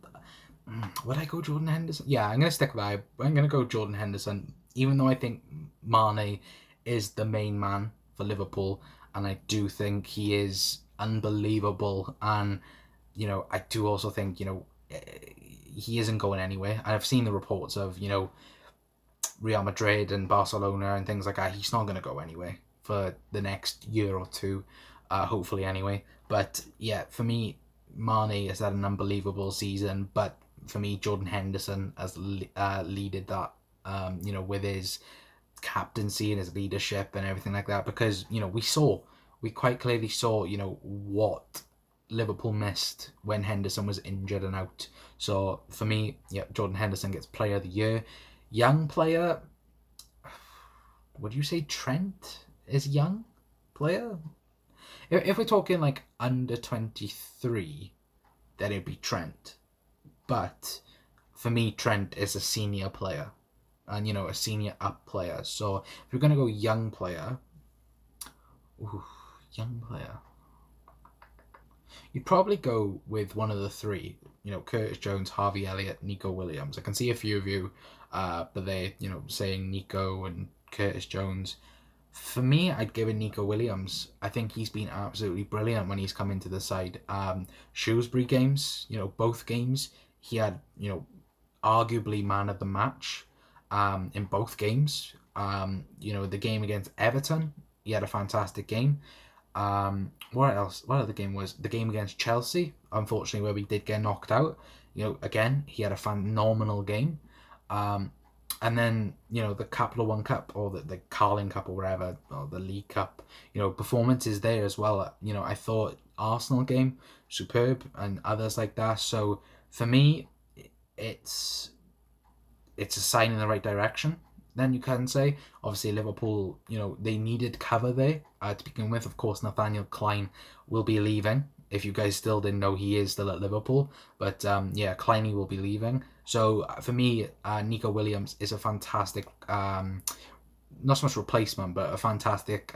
A: Would I go Jordan Henderson? Yeah, I'm gonna stick with that. I'm gonna go Jordan Henderson, even though I think Mane is the main man for Liverpool, and I do think he is unbelievable. And you know, I do also think, you know, he isn't going anywhere. And I've seen the reports of, you know, Real Madrid and Barcelona and things like that. He's not gonna go anywhere for the next year or two, hopefully anyway. But yeah, for me, Mane has had an unbelievable season, but for me, Jordan Henderson has leaded that, you know, with his captaincy and his leadership and everything like that. Because, you know, we quite clearly saw, you know, what Liverpool missed when Henderson was injured and out. So for me, yeah, Jordan Henderson gets Player of the Year. Young player, would you say Trent is young player? If we're talking like under 23, then it'd be Trent. But for me, Trent is a senior player, and you know, a senior up player. So if we're gonna go young player, you'd probably go with one of the three. You know, Curtis Jones, Harvey Elliott, Nico Williams. I can see a few of you, but they, you know, saying Nico and Curtis Jones. For me, I'd give it Nico Williams. I think he's been absolutely brilliant when he's come into the side. Shrewsbury games, you know, both games, he had, you know, arguably man of the match in both games. You know, the game against Everton, he had a fantastic game. What else? What other game was? The game against Chelsea, unfortunately, where we did get knocked out. You know, again, he had a phenomenal game. And then, you know, the Capital One Cup or the Carling Cup or whatever, or the League Cup, you know, performances there as well. You know, I thought Arsenal game, superb, and others like that. So for me, it's a sign in the right direction. Then you can say, obviously Liverpool, you know, they needed cover there to begin with. Of course, Nathaniel Klein will be leaving. If you guys still didn't know, he is still at Liverpool. But yeah, Kleiny will be leaving. So for me, Nico Williams is a fantastic, not so much replacement, but a fantastic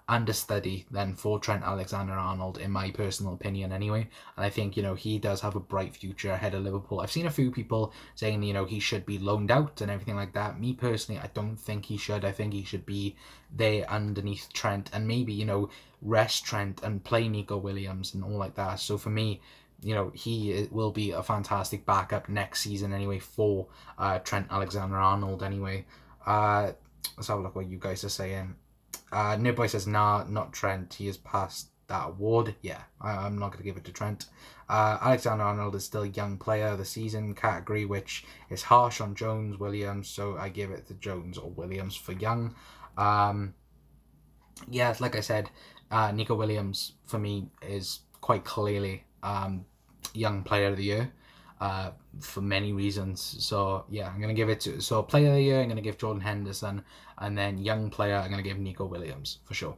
A: understudy then for Trent Alexander-Arnold, in my personal opinion anyway. And I think, you know, he does have a bright future ahead of Liverpool. I've seen a few people saying, you know, he should be loaned out and everything like that. Me personally, I don't think he should. I think he should be there underneath Trent and maybe, you know, rest Trent and play Nico Williams and all like that. So for me, you know, he will be a fantastic backup next season anyway for Trent Alexander-Arnold anyway. Let's have a look what you guys are saying. Nibboy says, nah, not Trent. He has passed that award. Yeah, I'm not going to give it to Trent. Alexander-Arnold is still a young player of the season category, which is harsh on Jones, Williams, so I give it to Jones or Williams for young. Yeah, like I said, Nico Williams, for me, is quite clearly young player of the year. For many reasons. So yeah, I'm gonna give it to player of the year. I'm gonna give Jordan Henderson, and then young player I'm gonna give Nico Williams for sure.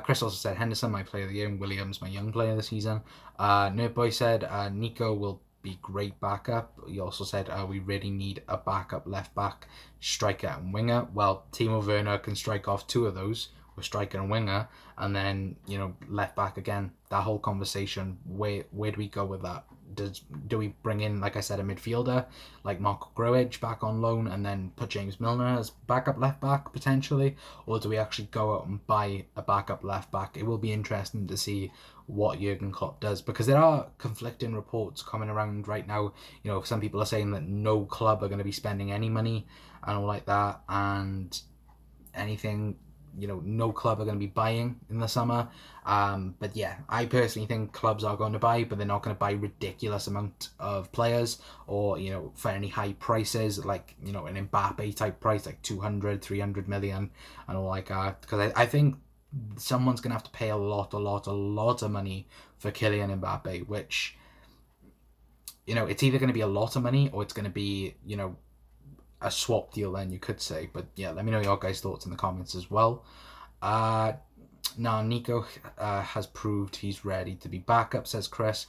A: Chris also said Henderson my player of the year and Williams my young player of the season. Nerdboy said Nico will be great backup. He also said we really need a backup left back, striker and winger. Well, Timo Werner can strike off two of those with striker and winger, and then left back again. That whole conversation, where do we go with that? Do we bring in, like I said, a midfielder like Marco Grujic back on loan, and then put James Milner as backup left back potentially, or do we actually go out and buy a backup left back? It will be interesting to see what Jurgen Klopp does, because there are conflicting reports coming around right now. Some people are saying that no club are going to be spending any money and all like that, and anything, no club are going to be buying in the summer. But yeah, I personally think clubs are going to buy, but they're not going to buy ridiculous amount of players, or for any high prices, like an Mbappe type price, like 200, 300 million and all like that. Because I think someone's going to have to pay a lot of money for Kylian Mbappe, which it's either going to be a lot of money, or it's going to be a swap deal, then you could say. But yeah, let me know your guys' thoughts in the comments as well. Now Nico has proved he's ready to be backup, says Chris.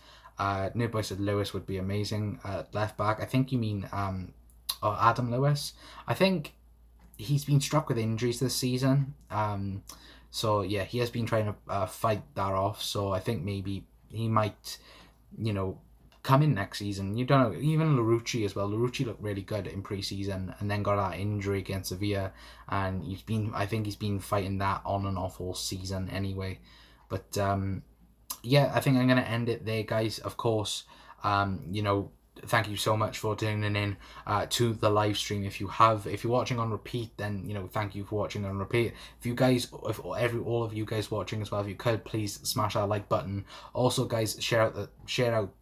A: Newboy said Lewis would be amazing left back. I think you mean Adam Lewis. I think he's been struck with injuries this season. So yeah, he has been trying to fight that off. So I think maybe he might, come in next season. You don't know. Even Larouci as well. Larouci looked really good in pre-season, and then got that injury against Sevilla, and I think he's been fighting that on and off all season anyway. But yeah, I think I'm gonna end it there, guys. Of course, thank you so much for tuning in to the live stream. If you're watching on repeat, then thank you for watching on repeat. All of you guys watching as well, if you could please smash that like button. Also, guys, share out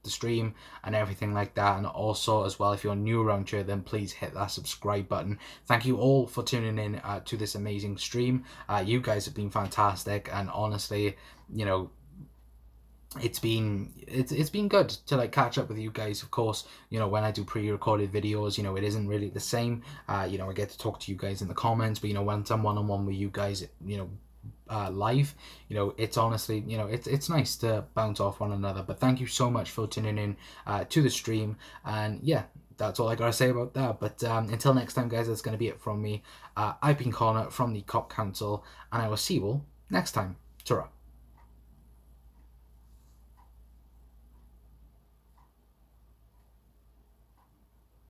A: the stream and everything like that. And also as well, if you're new around here, then please hit that subscribe button. Thank you all for tuning in to this amazing stream. You guys have been fantastic, and honestly, it's been good to like catch up with you guys. Of course, when I do pre-recorded videos, it isn't really the same. I get to talk to you guys in the comments, but when I'm one-on-one with you guys, live, it's honestly, it's nice to bounce off one another. But thank you so much for tuning in to the stream, and yeah, that's all I gotta say about that. But until next time, guys, that's gonna be it from me. I've been Connor from the Kop Council, and I will see you all next time. Ta-ra.